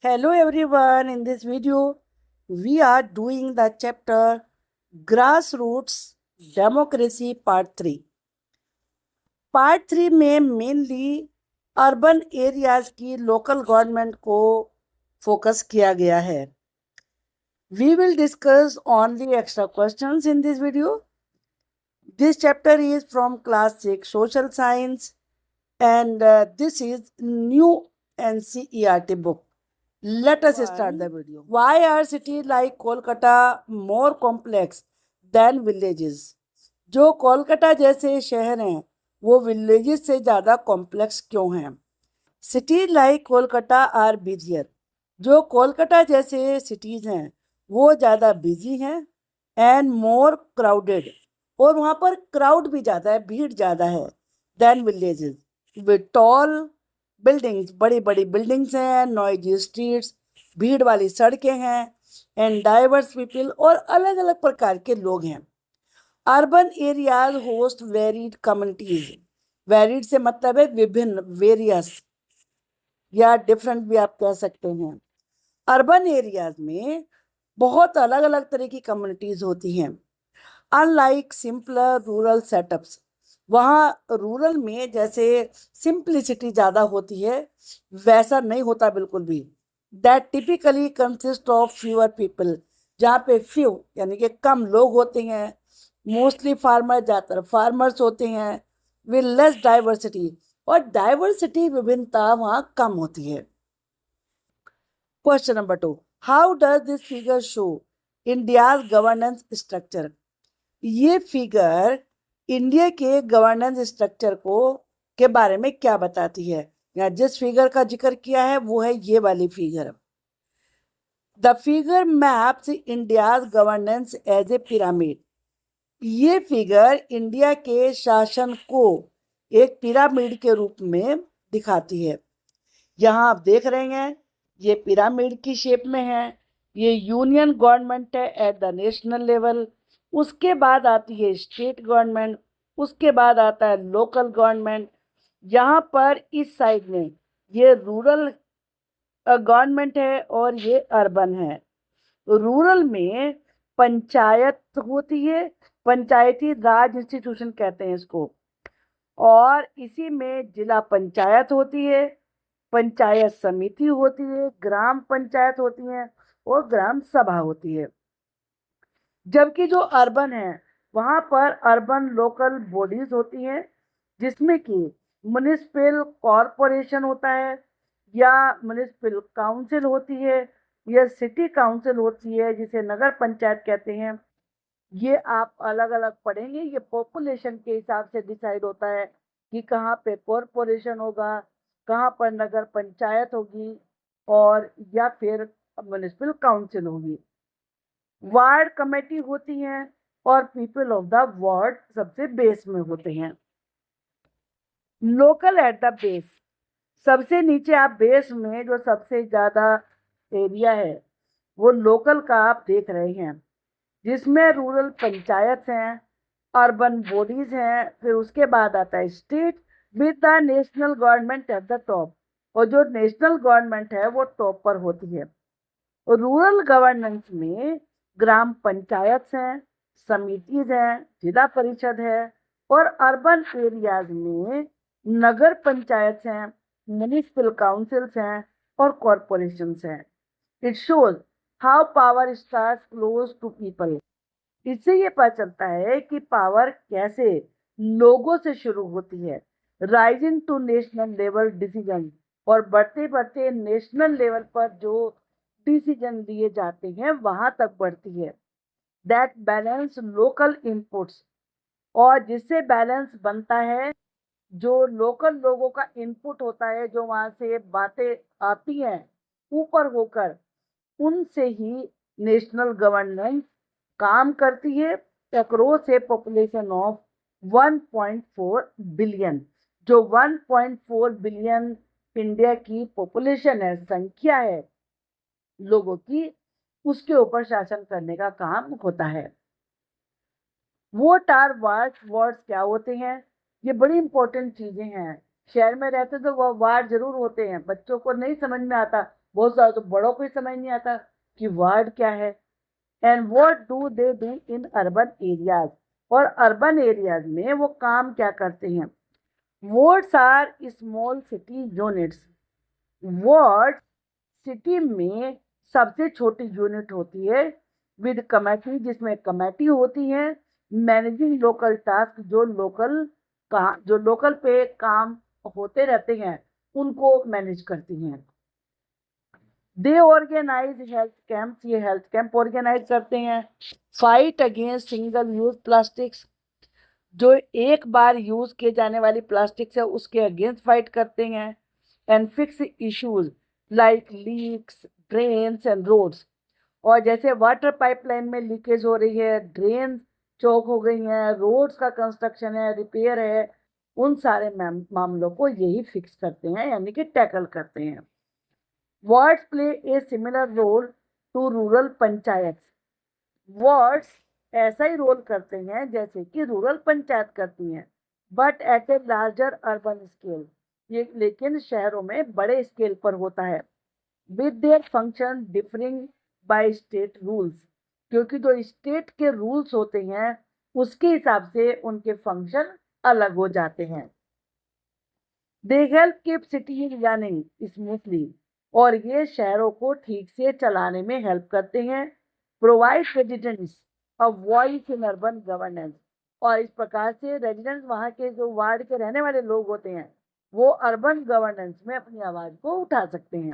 Hello everyone, in this video we are doing the chapter Grassroots Democracy Part 3. Part 3 में mainly urban areas की local government को focus किया गया है. We will discuss only extra questions in this video. This chapter is from class 6 social science and this is new NCERT book. Let us start the video. Why are cities like Kolkata more complex than villages? जो कोलकाता जैसे शहर हैं वो villages से ज़्यादा complex क्यों हैं? Cities like Kolkata are busier. जो कोलकाता जैसे सिटीज़ हैं वो ज़्यादा बिजी हैं एंड मोर क्राउडेड, और वहाँ पर क्राउड भी ज़्यादा है, भीड़ ज़्यादा है than villages with tall buildings. बड़ी बड़ी बिल्डिंग्स हैं, नॉइजी स्ट्रीट्स, भीड़ वाली सड़कें हैं एंड डाइवर्स पीपल, और अलग अलग प्रकार के लोग हैं. Urban areas host varied communities. Varied से मतलब है विभिन्न, वेरियस या डिफरेंट भी आप कह सकते हैं. अर्बन एरियाज में बहुत अलग अलग तरह की कम्युनिटीज होती हैं. अनलाइक सिंपलर रूरल सेटअप्स, वहाँ रूरल में जैसे सिंप्लिसिटी ज़्यादा होती है वैसा नहीं होता बिल्कुल भी. That typically consist of fewer people, जहाँ पे फ्यू यानी कि कम लोग होते हैं. मोस्टली फार्मर, ज़्यादातर फार्मर्स होते हैं. विद लेस डाइवर्सिटी, और डाइवर्सिटी विभिन्नता वहाँ कम होती है. Question number 2, how does this figure show India's governance structure? ये फिगर इंडिया के गवर्नेंस स्ट्रक्चर को के बारे में क्या बताती है? या जिस फिगर का जिक्र किया है वो है ये वाली figure. The figure maps India's governance as a pyramid. ये फिगर इंडिया के शासन को एक पिरामिड के रूप में दिखाती है. यहाँ आप देख रहे हैं ये पिरामिड की शेप में है. ये यूनियन गवर्नमेंट है एट द नेशनल लेवल, उसके बाद आती है स्टेट गवर्नमेंट, उसके बाद आता है लोकल गवर्नमेंट. यहाँ पर इस साइड में ये रूरल गवर्नमेंट है और ये अर्बन है. रूरल में पंचायत होती है, पंचायती राज इंस्टीट्यूशन कहते हैं इसको, और इसी में जिला पंचायत होती है, पंचायत समिति होती है, ग्राम पंचायत होती है और ग्राम सभा होती है. जबकि जो अर्बन है वहाँ पर अर्बन लोकल बॉडीज होती हैं, जिसमें कि म्युनिसिपल कॉरपोरेशन होता है, या म्युनिसिपल काउंसिल होती है, या सिटी काउंसिल होती है जिसे नगर पंचायत कहते हैं. ये आप अलग अलग पढ़ेंगे. ये पॉपुलेशन के हिसाब से डिसाइड होता है कि कहाँ पे कॉरपोरेशन होगा, कहाँ पर नगर पंचायत होगी, और या फिर म्युनिसिपल काउंसिल होगी. वार्ड कमेटी होती हैं और पीपल ऑफ द वार्ड सबसे बेस में होते हैं. लोकल एट द बेस, सबसे नीचे आप बेस में जो सबसे ज़्यादा एरिया है वो लोकल का आप देख रहे हैं, जिसमें रूरल पंचायत हैं, अर्बन बॉडीज हैं, फिर उसके बाद आता है state with the national government at the top, और जो नेशनल गवर्नमेंट है वो टॉप पर होती है. रूरल गवर्नेंस में ग्राम पंचायत हैं, समितिज हैं, जिला परिषद है, और अर्बन एरियाज में नगर पंचायत हैं, म्युनिसिपल काउंसिल्स हैं और कॉरपोरेशंस हैं. It shows how power stars close to people. इससे ये पता चलता है कि पावर कैसे लोगों से शुरू होती है. Rising to national level decision, और बढ़ते बढ़ते नेशनल लेवल पर जो डिसीजन लिए जाते हैं वहां तक बढ़ती है. दैट बैलेंस लोकल इनपुट्स, और जिससे बैलेंस बनता है जो लोकल लोगों का इनपुट होता है, जो वहां से बातें आती हैं ऊपर होकर, उनसे ही नेशनल गवर्नेंस काम करती है. Across A population of 1.4 billion, जो 1.4 बिलियन इंडिया की पॉपुलेशन है, संख्या है लोगों की, उसके ऊपर शासन करने का काम होता है. वोट आर वार्ड, वार्ड क्या होते हैं? ये बड़ी इंपॉर्टेंट चीजें हैं. शहर में रहते तो वो वार्ड जरूर होते हैं, बच्चों को नहीं समझ में आता बहुत सारे तो बड़ों को ही समझ नहीं आता कि वार्ड क्या है। And what do they do in urban areas, और अर्बन एरियाज में वो काम क्या करते हैं। Wards are small city units, ward city में सबसे छोटी यूनिट होती है विद कमेटी, जिसमें कमेटी होती है मैनेजिंग लोकल टास्क, जो लोकल पे काम होते रहते हैं उनको मैनेज करती हैं। दे ऑर्गेनाइज हेल्थ कैंप्स, ये हेल्थ कैंप ऑर्गेनाइज करते हैं। Fight against single use plastics, जो एक बार यूज किए जाने वाली प्लास्टिक है उसके अगेंस्ट फाइट करते हैं। And fix issues like leaks, drains and roads, और जैसे वाटर पाइपलाइन में लीकेज हो रही है, ड्रेन चौक हो गई हैं, रोड्स का कंस्ट्रक्शन है, रिपेयर है, उन सारे मामलों को यही फिक्स करते हैं, यानी कि टैकल करते हैं। Wards play a similar role to rural panchayat, wards ऐसा ही रोल करते हैं जैसे कि रूरल पंचायत करती हैं, but at a larger urban scale, ये लेकिन शहरों में बड़े स्केल पर होता है। With their function differing by state rules, क्योंकि जो स्टेट के रूल्स होते हैं उसके हिसाब से उनके फंक्शन अलग हो जाते हैं। They help keep cities running smoothly, और ये शहरों को ठीक से चलाने में हेल्प करते हैं। Provide residents a voice in urban governance, और इस प्रकार से रेजिडेंट्स, वहाँ के जो वार्ड के रहने वाले लोग होते हैं, वो अर्बन गवर्नेंस में अपनी आवाज को उठा सकते हैं।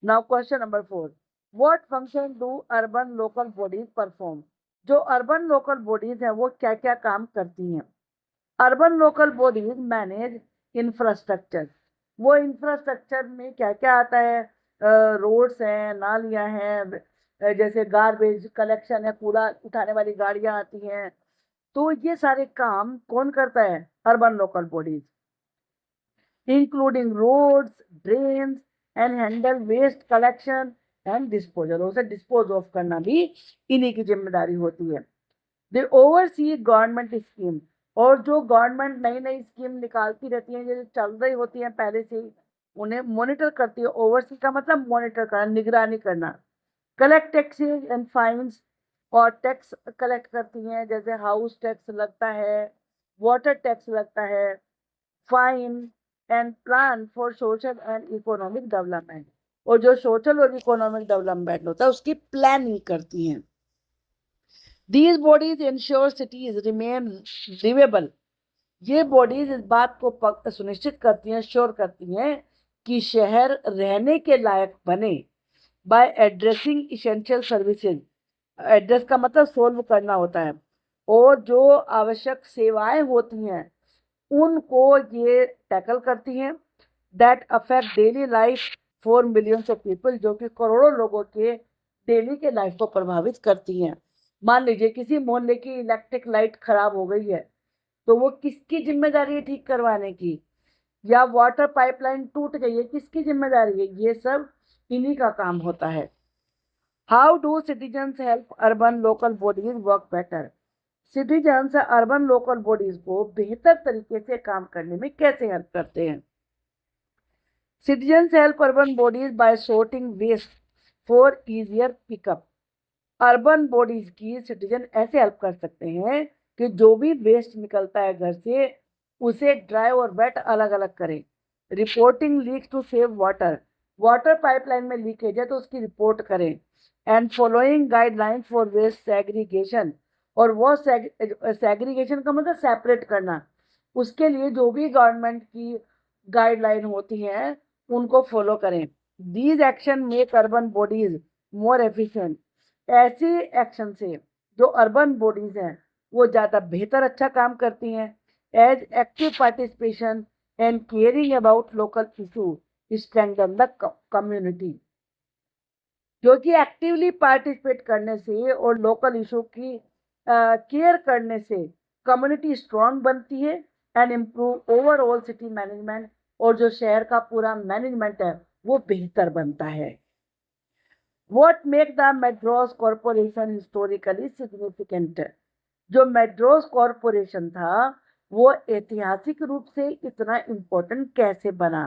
Now question number 4, what function do urban local bodies perform, जो अर्बन लोकल बॉडीज हैं वो क्या क्या काम करती हैं। Urban local bodies manage infrastructure, वो इंफ्रास्ट्रक्चर में क्या क्या आता है, रोड्स हैं, नालियां हैं, जैसे गार्बेज कलेक्शन है, कूड़ा उठाने वाली गाड़ियां आती हैं, तो ये सारे काम कौन करता है, urban local bodies. Including roads, drains and handle waste collection and disposal, उसे डिस्पोज ऑफ करना भी इन्हीं की जिम्मेदारी होती है। दे ओवरसी गवर्नमेंट स्कीम, और जो गवर्नमेंट नई नई स्कीम निकालती रहती है, जो चल रही होती है पहले से ही, उन्हें मॉनिटर करती है। ओवरसी का मतलब मॉनिटर करना, निगरानी करना। कलेक्ट टैक्सेस एंड फाइन्स, और टैक्स कलेक्ट करती हैं, जैसे हाउस टैक्स लगता है, वाटर टैक्स लगता है, fine and plan for social and economic development, और जो सोशल और इकोनॉमिक डेवलपमेंट होता है उसकी प्लानिंग करती हैं। These bodies ensure cities remain livable, ये बॉडीज इस बात को सुनिश्चित करती हैं, श्योर करती हैं कि शहर रहने के लायक बने। By addressing essential services, address का मतलब सोल्व करना होता है, और जो आवश्यक सेवाएं होती हैं उनको ये टैकल करती हैं। That affect daily life for millions of people, जो कि करोड़ों लोगों के डेली के लाइफ को प्रभावित करती हैं। मान लीजिए किसी मोहल्ले की इलेक्ट्रिक लाइट खराब हो गई है, तो वो किसकी जिम्मेदारी है ठीक करवाने की, या वाटर पाइपलाइन टूट गई है, किसकी जिम्मेदारी है, ये सब इन्हीं का काम होता है। How do citizens help urban local bodies work better, citizens urban local bodies को बेहतर तरीके से काम करने में कैसे हेल्प करते हैं। Citizens help urban bodies by sorting waste for easier pickup, urban bodies की सिटीजन ऐसे हेल्प कर सकते हैं कि जो भी वेस्ट निकलता है घर से उसे ड्राई और वेट अलग अलग करें। Reporting leaks to save water, water pipeline में लीकेज है तो उसकी रिपोर्ट करें। And following guidelines for waste segregation, और वो सेग्रीगेशन का मतलब सेपरेट करना, उसके लिए जो भी गवर्नमेंट की गाइडलाइन होती है उनको फॉलो करें। These action make urban bodies more efficient, ऐसे एक्शन से जो अर्बन बॉडीज हैं वो ज़्यादा बेहतर अच्छा काम करती हैं। As active participation and caring about local issue strengthen the community, क्योंकि एक्टिवली पार्टिसिपेट करने से और लोकल इशू की केयर करने से कम्युनिटी स्ट्रांग बनती है and improve overall city management, और जो शहर का पूरा मैनेजमेंट है वो बेहतर बनता है। What make the Madras Corporation historically significant, जो मैड्रोस कॉरपोरेशन था वो ऐतिहासिक रूप से इतना इम्पोर्टेंट कैसे बना।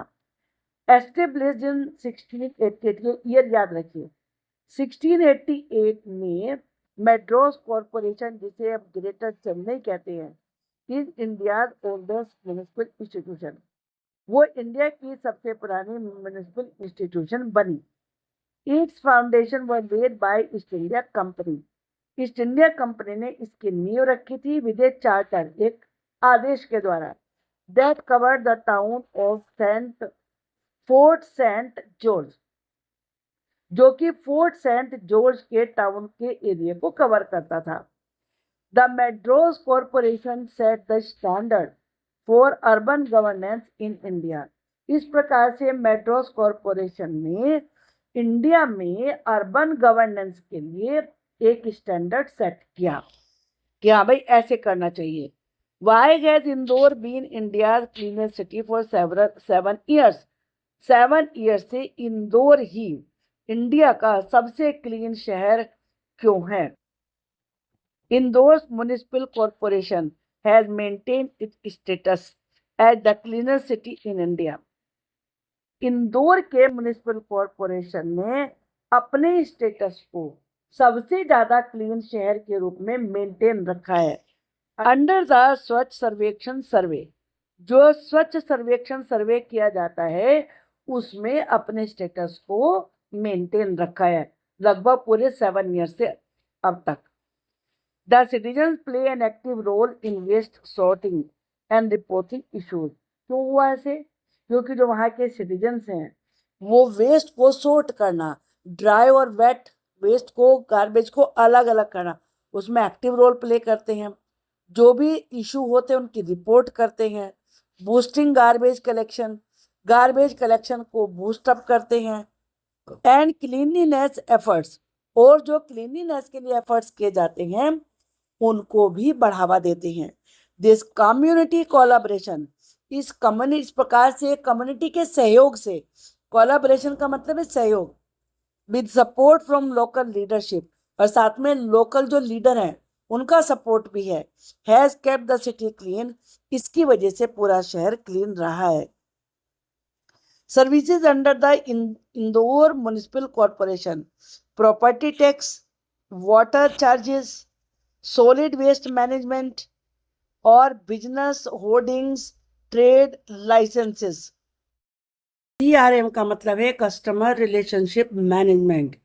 एस्टेब्लिश्ड इन 1688, ये ईयर याद रखिए। 1688 में मेड्रास कॉरपोरेशन, जिसे अब ग्रेटर चेन्नई कहते हैं, is India oldest municipal institution, वो इंडिया की सबसे पुरानी म्युनिसिपल इंस्टीट्यूशन बनी। It's foundation were led by east India company, east India company ने इसकी नींव रखी थी विद ए चार्टर, एक आदेश के द्वारा, that covered the town of Fort Saint George, जो कि फोर्ट सेंट जॉर्ज के टाउन के एरिया को कवर करता था। The Madras corporation set the standard for urban governance in India, इस प्रकार से मेड्रास कॉरपोरेशन ने इंडिया में अर्बन गवर्नेंस के लिए एक स्टैंडर्ड सेट किया कि हाँ भाई ऐसे करना चाहिए। Why has Indore been India cleanest city for 7 years, 7 years से इंदौर ही इंडिया का सबसे क्लीन शहर क्यों है? Indore municipal corporation has maintain its status as the cleanest city in India. Indore के म्युनिसिपल कॉरपोरेशन ने अपने स्टेटस को सबसे ज्यादा क्लीन शहर के रूप में मेंटेन रखा है। अंडर द स्वच्छ सर्वेक्षण सर्वे, जो स्वच्छ सर्वेक्षण सर्वे किया जाता है उसमें अपने स्टेटस को मेंटेन रखा है लगभग पूरे 7 years से अब तक। The citizen play an active role in waste sorting and reporting issues. क्यों हुआ ऐसे? क्योंकि जो वहाँ के सिटीजन्स हैं वो वेस्ट को सॉर्ट करना, ड्राई और वेट वेस्ट को, गार्बेज को अलग अलग करना, उसमें एक्टिव रोल प्ले करते हैं। जो भी इशू होते हैं उनकी रिपोर्ट करते हैं। Boosting garbage collection, garbage collection को बूस्ट अप करते हैं। एंड क्लीनलीनेस एफर्ट्स, और जो क्लीनलीनेस के लिए एफर्ट्स किए जाते हैं उनको भी बढ़ावा देते हैं। दिस कम्युनिटी कोलैबोरेशन, इस प्रकार से कम्युनिटी के सहयोग से, कोलैबोरेशन का मतलब है सहयोग, with support from local leadership, और साथ में लोकल जो लीडर हैं उनका सपोर्ट भी है, has kept the city clean, इसकी वजह से पूरा शहर क्लीन रहा है। Services under the Indore municipal corporation, property tax, water charges, solid waste management और business hoardings, trade licenses. CRM का मतलब है कस्टमर रिलेशनशिप मैनेजमेंट।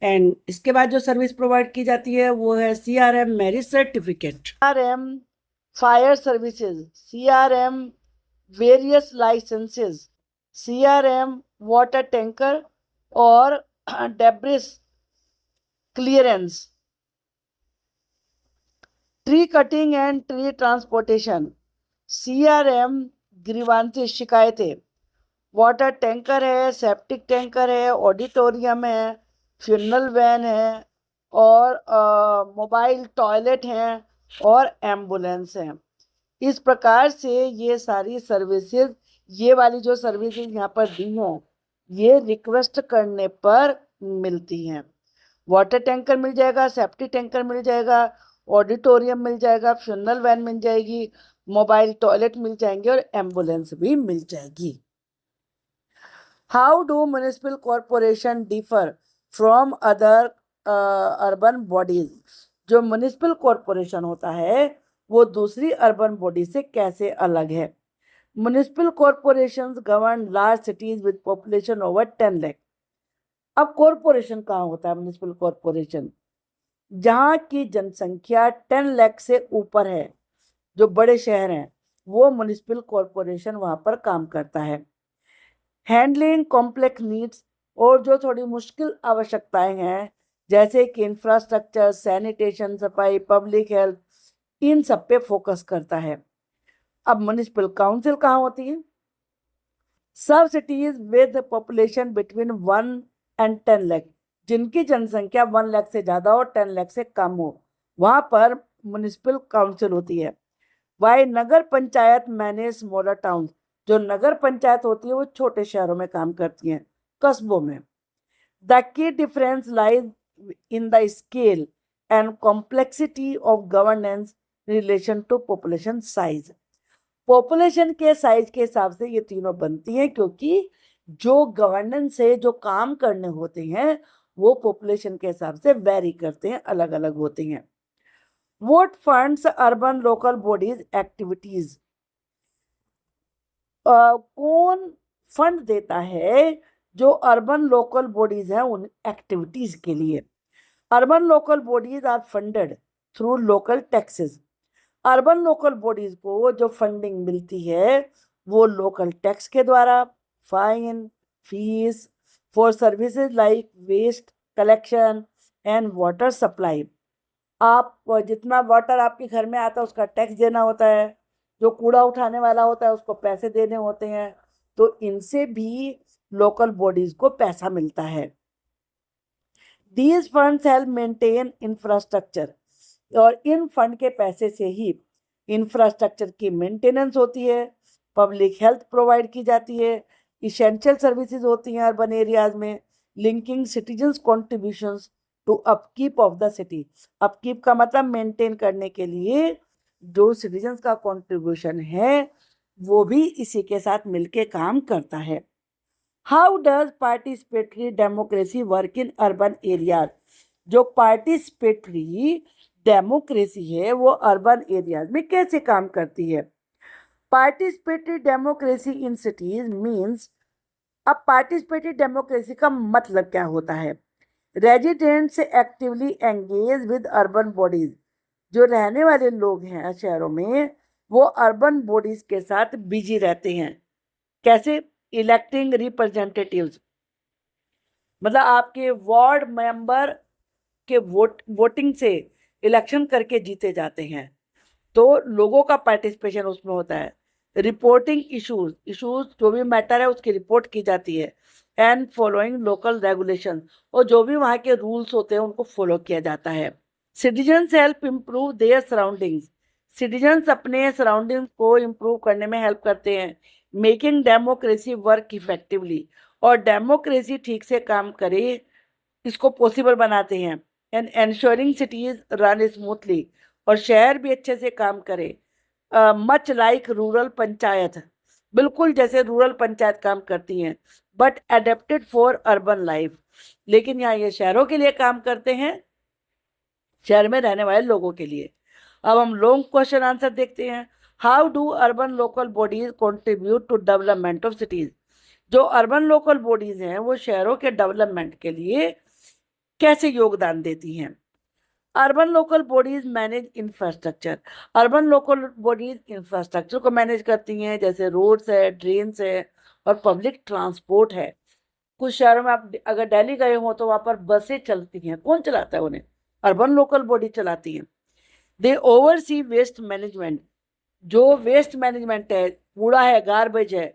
एंड इसके बाद जो सर्विस प्रोवाइड की जाती है वो है CRM marriage certificate, CRM fire services, CRM various licenses, CRM water tanker और debris clearance, tree cutting and tree transportation, CRM grievance शिकायतें, वाटर टैंकर है, सेप्टिक टैंकर है, ऑडिटोरियम है, फ्यूनरल वैन है और मोबाइल टॉयलेट हैं और एम्बुलेंस हैं। इस प्रकार से ये सारी सर्विसेज, ये वाली जो सर्विसेज यहाँ पर दी हैं ये रिक्वेस्ट करने पर मिलती हैं। वाटर टैंकर मिल जाएगा, सेप्टिक टैंकर मिल जाएगा, ऑडिटोरियम मिल जाएगा, फ्यूनरल वैन मिल जाएगी, मोबाइल टॉयलेट मिल जाएंगे और एम्बुलेंस भी मिल जाएगी। How do municipal corporation differ from other urban bodies, जो म्युनिसिपल कॉरपोरेशन होता है वो दूसरी अर्बन बॉडी से कैसे अलग है? Municipal corporations govern large cities with population over 10 lakh. अब कॉरपोरेशन कहाँ होता है? म्युनिसिपल कॉरपोरेशन जहाँ की जनसंख्या 10 लाख से ऊपर है, जो बड़े शहर हैं वो म्युनिसिपल कॉरपोरेशन वहाँ पर काम करता है। हैंडलिंग कॉम्प्लेक्स नीड्स, और जो थोड़ी मुश्किल आवश्यकताएं हैं जैसे कि इंफ्रास्ट्रक्चर, सैनिटेशन, सफाई, पब्लिक हेल्थ, इन सब पे फोकस करता है। अब म्युनिसिपल काउंसिल कहाँ होती है? सब cities with population between 1 and 10 lakh, जिनकी जनसंख्या 1 लाख से ज़्यादा और 10 लाख से कम हो, वहाँ पर म्युनिसिपल काउंसिल होती है। वाई नगर पंचायत मैनेज स्मॉलर टाउन, जो नगर पंचायत होती है वो छोटे शहरों में काम करती हैं, कस्बों में। The key difference lies in the scale and complexity of governance relation to population size. Population के साइज के हिसाब से ये तीनों बनती हैं, क्योंकि जो गवर्नेंस से जो काम करने होते हैं वो पॉपुलेशन के हिसाब से वेरी करते हैं, अलग अलग होते हैं। What funds urban local bodies activities? कौन फंड देता है जो अर्बन लोकल बॉडीज हैं उन एक्टिविटीज के लिए? Urban local bodies are funded through local taxes. Urban local bodies को जो फंडिंग मिलती है वो लोकल टैक्स के द्वारा, fine, fees for services like waste collection and water supply. आप जितना वाटर आपके घर में आता है उसका टैक्स देना होता है, जो कूड़ा उठाने वाला होता है उसको पैसे देने होते हैं, तो इनसे भी लोकल बॉडीज को पैसा मिलता है। These funds help maintain infrastructure, और इन फंड के पैसे से ही इंफ्रास्ट्रक्चर की मेंटेनेंस होती है, पब्लिक हेल्थ प्रोवाइड की जाती है, इसेंशियल सर्विसेज होती हैं अर्बन एरियाज में, linking citizens contributions to upkeep of the city. Upkeep का मतलब मेंटेन करने के लिए जो सिटीजन्स का कॉन्ट्रीब्यूशन है वो भी इसी के साथ मिलके काम करता है। How does participatory democracy work in urban areas? जो पार्टिसिपेटरी डेमोक्रेसी है वो अर्बन एरियाज में कैसे काम करती है? Participatory democracy in cities means, अब पार्टिसिपेटरी डेमोक्रेसी का मतलब क्या होता है? Residents actively engage with urban bodies, जो रहने वाले लोग हैं शहरों में वो अर्बन बॉडीज के साथ बिजी रहते हैं। कैसे? इलेक्टिंग रिप्रेजेंटेटिव्स, मतलब आपके वार्ड मेंबर के वोटिंग से इलेक्शन करके जीते जाते हैं, तो लोगों का पार्टिसिपेशन उसमें होता है। रिपोर्टिंग इश्यूज जो भी मैटर है उसकी रिपोर्ट की जाती है, एंड फॉलोइंग लोकल रेगुलेशन, और जो भी वहाँ के रूल्स होते हैं उनको फॉलो किया जाता है। Citizens help improve their surroundings, citizens अपने सराउंडिंग्स को इम्प्रूव करने में हेल्प करते हैं। मेकिंग डेमोक्रेसी वर्क इफेक्टिवली, और डेमोक्रेसी ठीक से काम करे इसको पॉसिबल बनाते हैं। And ensuring cities run smoothly, और शहर भी अच्छे से काम करे। मच लाइक रूरल पंचायत, बिल्कुल जैसे रूरल पंचायत काम करती हैं, but adapted for urban life, लेकिन यहाँ ये शहरों के लिए काम करते हैं, शहर में रहने वाले लोगों के लिए। अब हम लॉन्ग क्वेश्चन आंसर देखते हैं। How do urban local bodies contribute to development of cities? जो अर्बन लोकल बॉडीज हैं वो शहरों के डेवलपमेंट के लिए कैसे योगदान देती हैं? Urban local bodies manage infrastructure, urban local bodies infrastructure को मैनेज करती हैं, जैसे रोड्स है, ड्रेन्स है और पब्लिक ट्रांसपोर्ट है। कुछ शहरों में आप अगर दिल्ली गए हो तो वहाँ पर बसें चलती हैं, कौन चलाता है उन्हें? अर्बन लोकल बॉडी चलाती हैं। दे ओवरसी वेस्ट मैनेजमेंट, जो वेस्ट मैनेजमेंट है, कूड़ा है, गार्बेज है,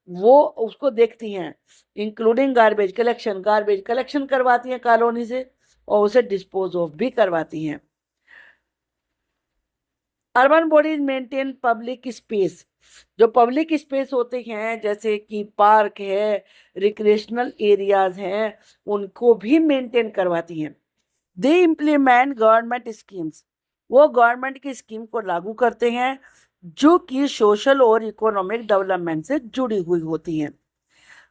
वो उसको देखती हैं, इंक्लूडिंग गार्बेज कलेक्शन करवाती हैं कॉलोनी से और उसे डिस्पोज ऑफ भी करवाती हैं। Urban bodies maintain public space, जो पब्लिक स्पेस होते हैं जैसे कि पार्क है, रिक्रिएशनल एरियाज हैं, उनको भी मेंटेन करवाती हैं। दे इम्प्लीमेंट गवर्नमेंट स्कीम्स, वो गवर्नमेंट की स्कीम को लागू करते हैं जो कि सोशल और इकोनॉमिक डेवलपमेंट से जुड़ी हुई होती हैं।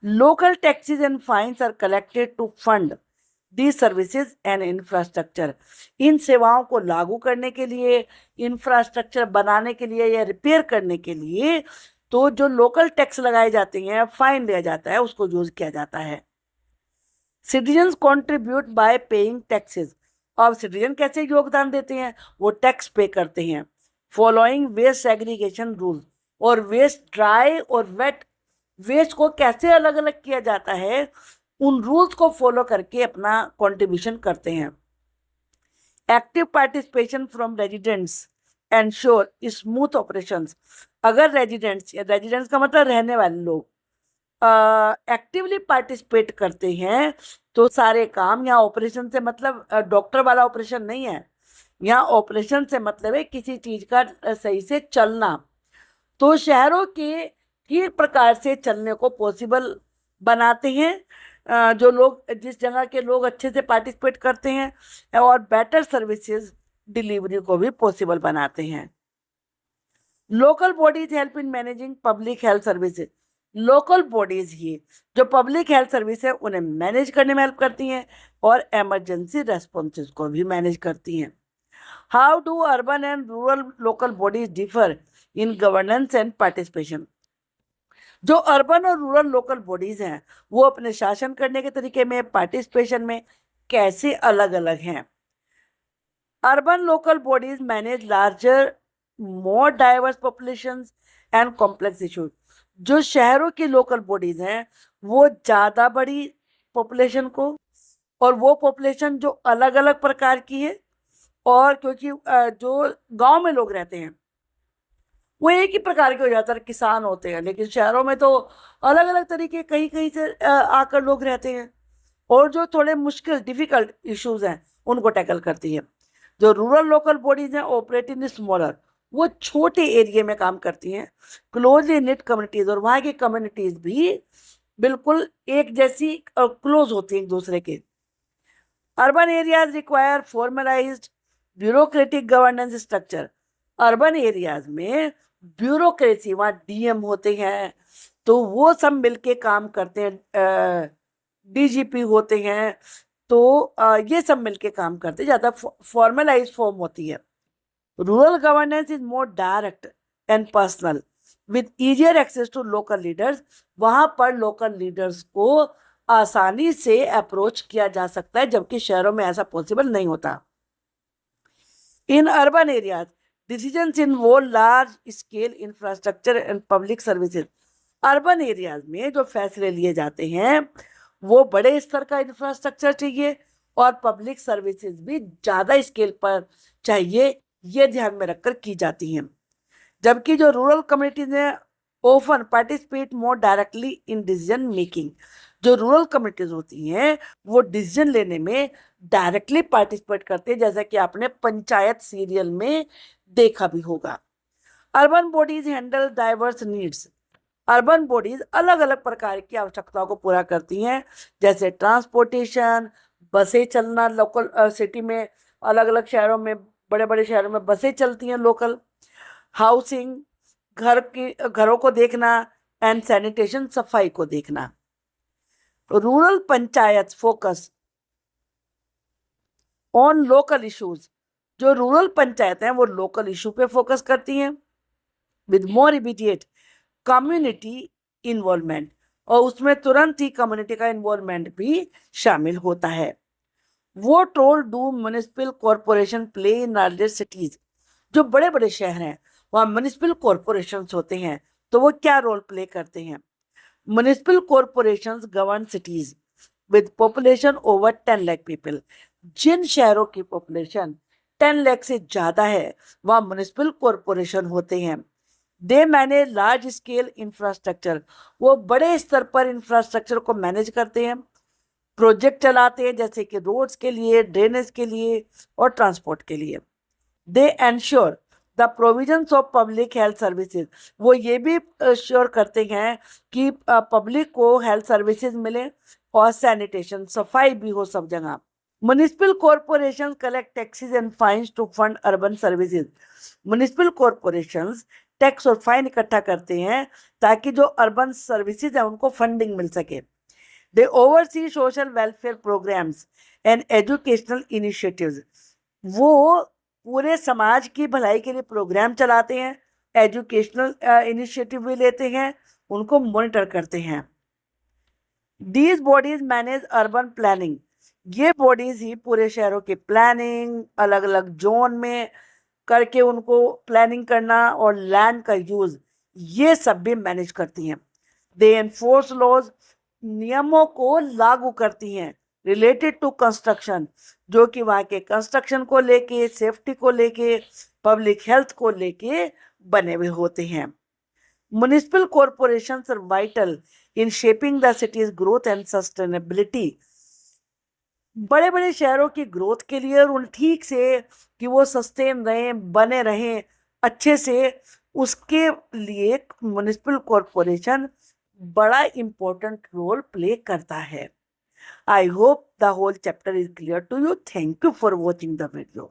Local taxes and fines are collected to fund the services and infrastructure, इन सेवाओं को लागू करने के लिए, इंफ्रास्ट्रक्चर बनाने के लिए या रिपेयर करने के लिए तो जो लोकल टैक्स लगाए जाते हैं, फाइन लिया जाता है, उसको यूज किया जाता है। Citizens contribute bye paying taxes, अब सिटीजन कैसे योगदान देते हैं? वो टैक्स पे करते हैं। फॉलोइंग वेस्ट सेग्रीगेशन रूल, और वेस्ट ड्राई और वेट वेस्ट को कैसे अलग अलग किया जाता है उन रूल्स को फॉलो करके अपना कंट्रीब्यूशन करते हैं। Active participation from residents ensure smooth operations, अगर रेजिडेंट्स का मतलब रहने वाले लोग एक्टिवली पार्टिसिपेट करते हैं तो सारे काम, यहाँ ऑपरेशन से मतलब डॉक्टर वाला ऑपरेशन नहीं है, यहाँ ऑपरेशन से मतलब है किसी चीज का सही से चलना, तो शहरों के किस प्रकार से चलने को पॉसिबल बनाते हैं जो लोग, जिस जगह के लोग अच्छे से पार्टिसिपेट करते हैं, और बेटर सर्विसेज डिलीवरी को भी पॉसिबल बनाते हैं। Local bodies help in managing public health services, local bodies ही जो पब्लिक हेल्थ सर्विस है उन्हें मैनेज करने में हेल्प करती हैं और इमरजेंसी रेस्पॉन्सेज को भी मैनेज करती हैं। How do urban and rural local bodies differ in governance and participation? जो अर्बन और रूरल लोकल बॉडीज हैं वो अपने शासन करने के तरीके में, पार्टिसिपेशन में कैसे अलग अलग हैं? Urban local bodies manage larger more diverse populations and complex issues. जो शहरों की लोकल बॉडीज हैं वो ज्यादा बड़ी पॉपुलेशन को, और वो पॉपुलेशन जो अलग अलग प्रकार की है, और क्योंकि जो गांव में लोग रहते हैं वो एक ही प्रकार के हो जाते हैं, किसान होते हैं, लेकिन शहरों में तो अलग अलग तरीके कहीं कहीं से आकर लोग रहते हैं, और जो थोड़े मुश्किल डिफिकल्ट इश्यूज हैं उनको टैकल करती है। जो रूरल लोकल बॉडीज हैं ऑपरेट इन स्मॉलर, वो छोटे एरिया में काम करती हैं, क्लोजली निट कम्युनिटीज, और वहाँ की कम्युनिटीज भी बिल्कुल एक जैसी क्लोज होती हैं एक दूसरे के। Urban areas require formalised bureaucratic governance structure. Urban areas में ब्यूरोक्रेसी, वहाँ डीएम होते हैं तो वो सब मिलके काम करते हैं, डीजीपी होते हैं तो ये सब मिलके काम करते हैं, ज़्यादा फॉर्मलाइज फॉर्म होती है। Rural governance is more direct and personal with easier access to local leaders. वहाँ पर लोकल लीडर्स को आसानी से अप्रोच किया जा सकता है, जबकि शहरों में ऐसा पॉसिबल नहीं होता। इन urban areas decisions involve large scale infrastructure and public services. Urban areas में जो फैसले लिए जाते हैं वो बड़े स्तर का इंफ्रास्ट्रक्चर चाहिए और पब्लिक सर्विसेज भी ज़्यादा स्केल पर चाहिए, ये ध्यान में रखकर की जाती हैं। जबकि जो रूरल कम्युनिटीज हैं often participate more directly in decision making. जो रूरल कम्युनिटीज होती हैं वो डिसीजन लेने में डायरेक्टली पार्टिसिपेट करते हैं, जैसा कि आपने पंचायत सीरियल में देखा भी होगा। Urban bodies handle diverse needs. Urban bodies अलग अलग प्रकार की आवश्यकताओं को पूरा करती हैं, जैसे ट्रांसपोर्टेशन, बसें चलना, लोकल सिटी में अलग अलग शहरों में, बड़े बड़े शहरों में बसें चलती हैं लोकल, हाउसिंग, घरों को देखना, एंड सैनिटेशन, सफाई को देखना। Rural panchayat focus on local issues. जो रूरल पंचायत हैं वो लोकल इशू पे फोकस करती हैं with more immediate community involvement, और उसमें तुरंत ही कम्युनिटी का इन्वॉल्वमेंट भी शामिल होता है। What role do municipal corporation play in larger cities. जो बड़े बड़े शहर हैं वहाँ म्युनिसिपल कॉरपोरेशंस होते हैं, तो वो क्या रोल प्ले करते हैं? Municipal corporations govern cities with population over 10 lakh people. जिन शहरों की पॉपुलेशन 10 लाख से ज़्यादा है वहाँ म्युनिसिपल कॉरपोरेशन होते हैं। They manage large scale infrastructure, वो बड़े स्तर पर इंफ्रास्ट्रक्चर को मैनेज करते हैं, प्रोजेक्ट चलाते हैं, जैसे कि रोड्स के लिए, ड्रेनेज के लिए और ट्रांसपोर्ट के लिए। They ensure the provisions of public health services, वो ये भी श्योर करते हैं कि पब्लिक को हेल्थ सर्विसेज मिले और सैनिटेशन, सफाई भी हो सब जगह। Municipal corporation collect taxes and fines to fund urban services. Municipal corporations tax और फाइन इकट्ठा करते हैं ताकि जो अर्बन सर्विसेज है उनको फंडिंग मिल सके। They oversee social welfare programmes and educational initiatives, वो पूरे समाज की भलाई के लिए प्रोग्राम चलाते हैं, एजुकेशनल इनिशिएटिव भी लेते हैं, उनको मॉनिटर करते हैं। These bodies manage urban planning, ये बॉडीज ही पूरे शहरों की प्लानिंग अलग अलग जोन में करके उनको प्लानिंग करना और लैंड का यूज ये सब भी मैनेज करती हैं। दे एनफोर्स लॉज, नियमों को लागू करती हैं रिलेटेड टू कंस्ट्रक्शन, जो कि वहाँ के कंस्ट्रक्शन को लेके, सेफ्टी को लेके, पब्लिक हेल्थ को लेके बने हुए होते हैं। Municipal corporations are vital in shaping the city's growth and sustainability. बड़े बड़े शहरों की ग्रोथ के लिए और उन ठीक से कि वो सस्टेन रहें, बने रहें अच्छे से, उसके लिए म्युनिसिपल कॉरपोरेशन बड़ा इम्पोर्टेंट रोल प्ले करता है। I hope the whole chapter is clear to you. Thank you for watching the video.